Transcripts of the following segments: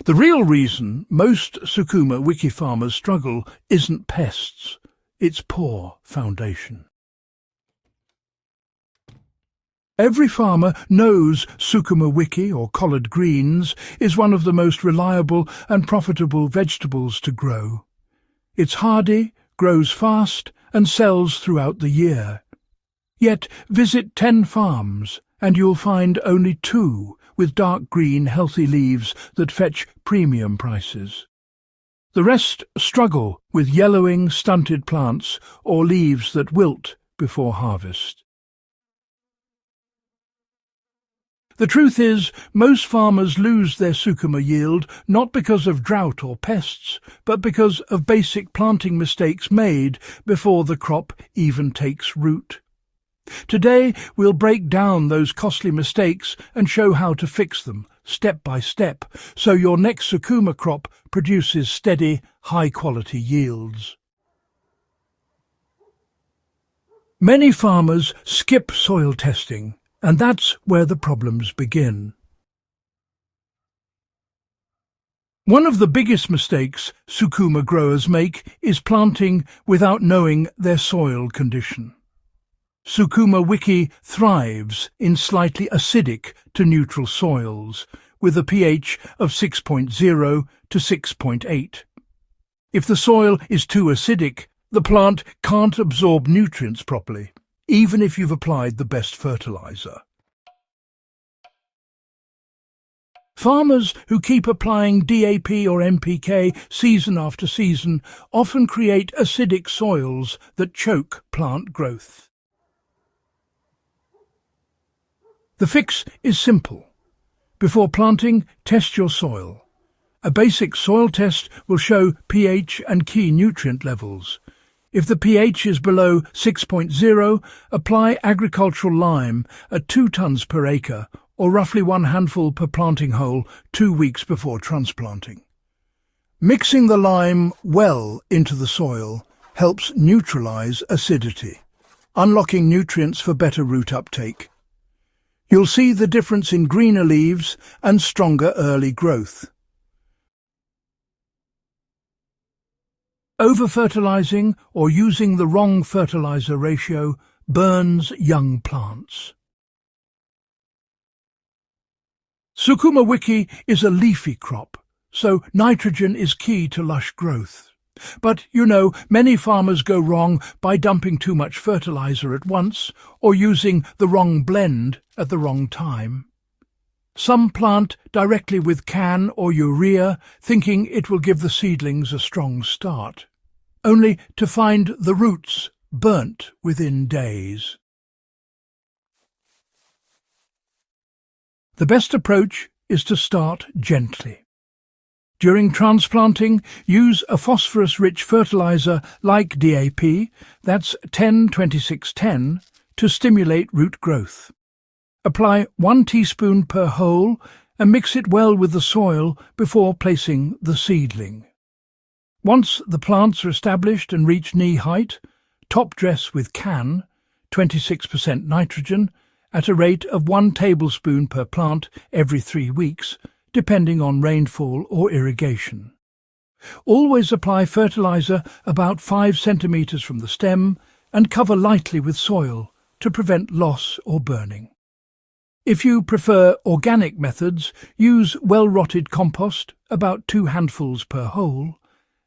The real reason most Sukuma Wiki farmers struggle isn't pests, it's poor foundation. Every farmer knows Sukuma Wiki, or collard greens, is one of the most reliable and profitable vegetables to grow. It's hardy, grows fast, and sells throughout the year. Yet visit 10 farms, and you'll find only 2 with dark green, healthy leaves that fetch premium prices. The rest struggle with yellowing, stunted plants or leaves that wilt before harvest. The truth is, most farmers lose their Sukuma yield not because of drought or pests, but because of basic planting mistakes made before the crop even takes root. Today we'll break down those costly mistakes and show how to fix them, step by step, so your next Sukuma crop produces steady, high-quality yields. Many farmers skip soil testing, and that's where the problems begin. One of the biggest mistakes Sukuma growers make is planting without knowing their soil condition. Sukuma Wiki thrives in slightly acidic to neutral soils, with a pH of 6.0 to 6.8. If the soil is too acidic, the plant can't absorb nutrients properly, even if you've applied the best fertilizer. Farmers who keep applying DAP or NPK season after season often create acidic soils that choke plant growth. The fix is simple. Before planting, test your soil. A basic soil test will show pH and key nutrient levels. If the pH is below 6.0, apply agricultural lime at 2 tons per acre, or roughly 1 handful per planting hole 2 weeks before transplanting. Mixing the lime well into the soil helps neutralize acidity, unlocking nutrients for better root uptake. You'll see the difference in greener leaves and stronger early growth. Over-fertilizing or using the wrong fertilizer ratio burns young plants. Sukuma Wiki is a leafy crop, so nitrogen is key to lush growth. But, many farmers go wrong by dumping too much fertilizer at once or using the wrong blend at the wrong time. Some plant directly with CAN or urea, thinking it will give the seedlings a strong start, only to find the roots burnt within days. The best approach is to start gently. During transplanting, use a phosphorus-rich fertilizer like DAP, that's 10-26-10, to stimulate root growth. Apply 1 teaspoon per hole and mix it well with the soil before placing the seedling. Once the plants are established and reach knee height, top dress with CAN, 26% nitrogen, at a rate of 1 tablespoon per plant every 3 weeks, depending on rainfall or irrigation. Always apply fertilizer about 5 centimeters from the stem and cover lightly with soil to prevent loss or burning. If you prefer organic methods, use well-rotted compost, about 2 handfuls per hole,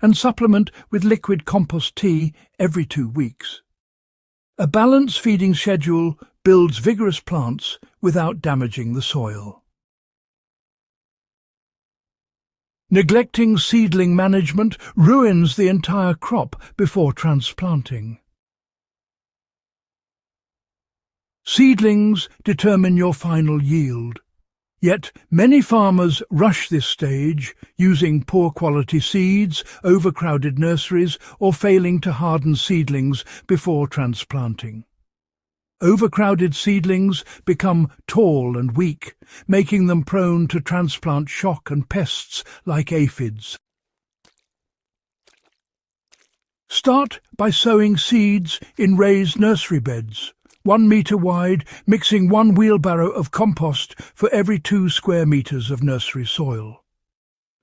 and supplement with liquid compost tea every 2 weeks. A balanced feeding schedule builds vigorous plants without damaging the soil. Neglecting seedling management ruins the entire crop before transplanting. Seedlings determine your final yield. Yet many farmers rush this stage, using poor quality seeds, overcrowded nurseries, or failing to harden seedlings before transplanting. Overcrowded seedlings become tall and weak, making them prone to transplant shock and pests like aphids. Start by sowing seeds in raised nursery beds, 1 metre wide, mixing 1 wheelbarrow of compost for every 2 square metres of nursery soil.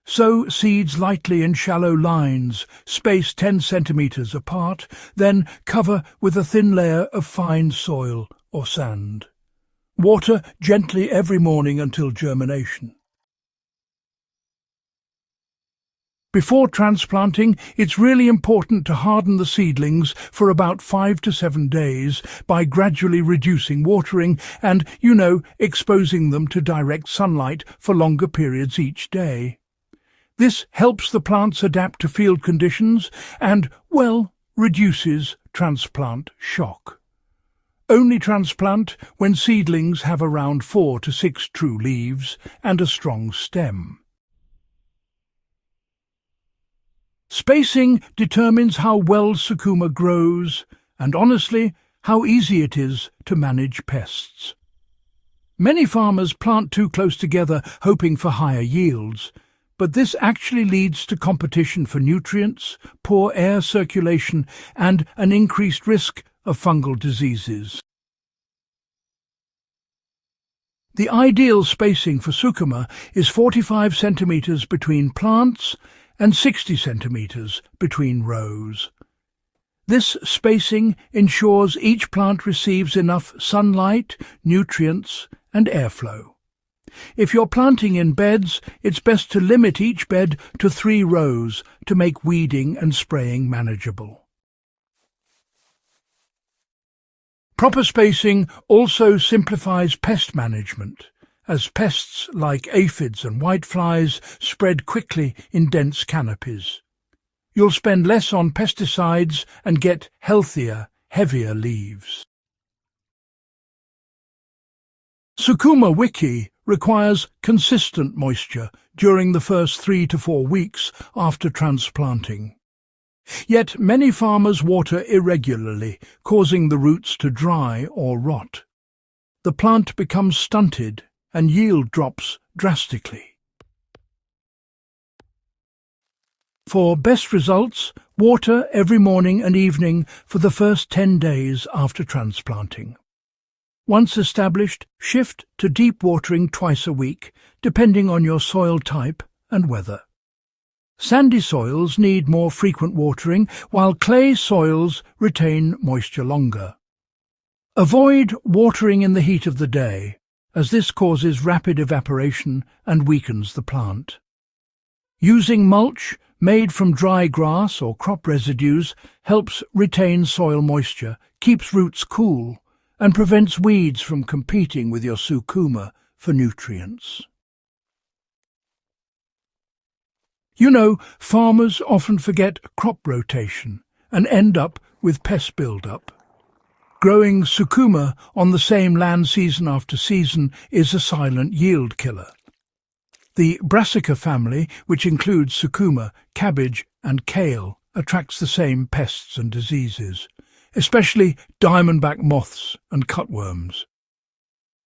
Sow seeds lightly in shallow lines, spaced 10 centimeters apart, then cover with a thin layer of fine soil or sand. Water gently every morning until germination. Before transplanting, it's really important to harden the seedlings for about 5 to 7 days by gradually reducing watering and, exposing them to direct sunlight for longer periods each day. This helps the plants adapt to field conditions and, reduces transplant shock. Only transplant when seedlings have around 4 to 6 true leaves and a strong stem. Spacing determines how well Sukuma grows and, honestly, how easy it is to manage pests. Many farmers plant too close together hoping for higher yields, but this actually leads to competition for nutrients, poor air circulation, and an increased risk of fungal diseases. The ideal spacing for Sukuma is 45 centimeters between plants and 60 centimeters between rows. This spacing ensures each plant receives enough sunlight, nutrients, and airflow. If you're planting in beds, it's best to limit each bed to 3 rows to make weeding and spraying manageable. Proper spacing also simplifies pest management, as pests like aphids and whiteflies spread quickly in dense canopies. You'll spend less on pesticides and get healthier, heavier leaves. Sukuma Wiki requires consistent moisture during the first 3 to 4 weeks after transplanting. Yet many farmers water irregularly, causing the roots to dry or rot. The plant becomes stunted and yield drops drastically. For best results, water every morning and evening for the first 10 days after transplanting. Once established, shift to deep watering twice a week, depending on your soil type and weather. Sandy soils need more frequent watering, while clay soils retain moisture longer. Avoid watering in the heat of the day, as this causes rapid evaporation and weakens the plant. Using mulch made from dry grass or crop residues helps retain soil moisture, keeps roots cool, and prevents weeds from competing with your Sukuma for nutrients. Farmers often forget crop rotation and end up with pest build-up. Growing Sukuma on the same land season after season is a silent yield killer. The Brassica family, which includes Sukuma, cabbage and kale, attracts the same pests and diseases, especially diamondback moths and cutworms.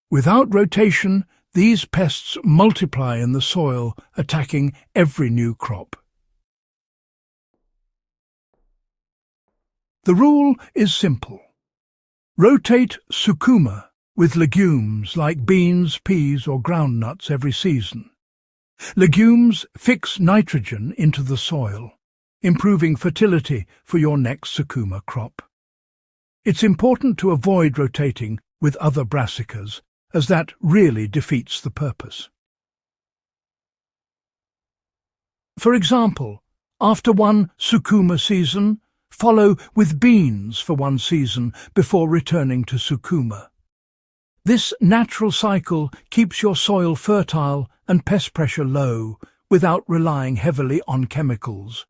Without rotation, these pests multiply in the soil, attacking every new crop. The rule is simple. Rotate Sukuma with legumes like beans, peas or groundnuts every season. Legumes fix nitrogen into the soil, improving fertility for your next Sukuma crop. It's important to avoid rotating with other brassicas, as that really defeats the purpose. For example, after one Sukuma season, follow with beans for one season before returning to Sukuma. This natural cycle keeps your soil fertile and pest pressure low without relying heavily on chemicals.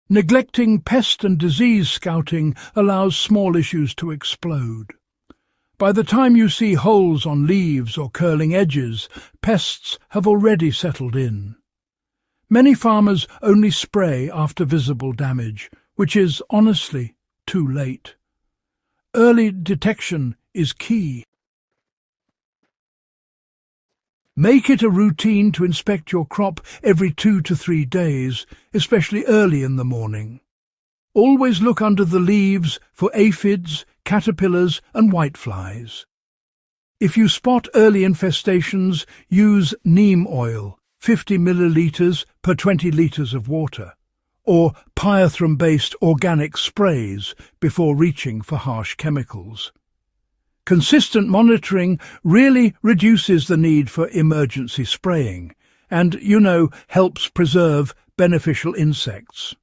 Neglecting pest and disease scouting allows small issues to explode. By the time you see holes on leaves or curling edges, pests have already settled in. Many farmers only spray after visible damage, which is honestly too late. Early detection is key. Make it a routine to inspect your crop every 2 to 3 days, especially early in the morning. Always look under the leaves for aphids, caterpillars and whiteflies. If you spot early infestations, use neem oil, 50 milliliters per 20 liters of water, or pyrethrum-based organic sprays before reaching for harsh chemicals. Consistent monitoring really reduces the need for emergency spraying and, helps preserve beneficial insects.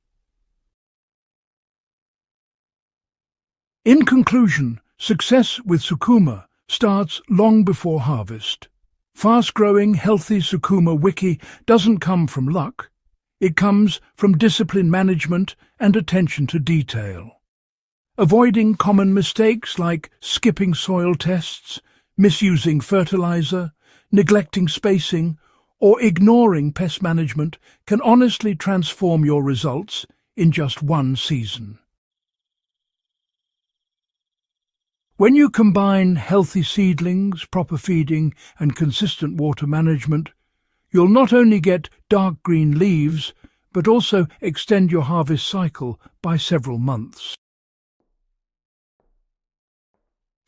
In conclusion, success with Sukuma starts long before harvest. Fast-growing, healthy Sukuma Wiki doesn't come from luck. It comes from disciplined management and attention to detail. Avoiding common mistakes like skipping soil tests, misusing fertilizer, neglecting spacing, or ignoring pest management can honestly transform your results in just one season. When you combine healthy seedlings, proper feeding, and consistent water management, you'll not only get dark green leaves, but also extend your harvest cycle by several months.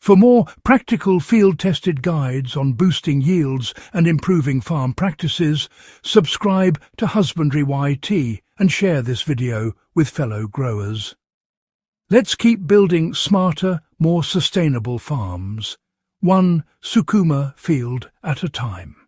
For more practical field-tested guides on boosting yields and improving farm practices, subscribe to Husbandry YT and share this video with fellow growers. Let's keep building smarter, more sustainable farms, one Sukuma field at a time.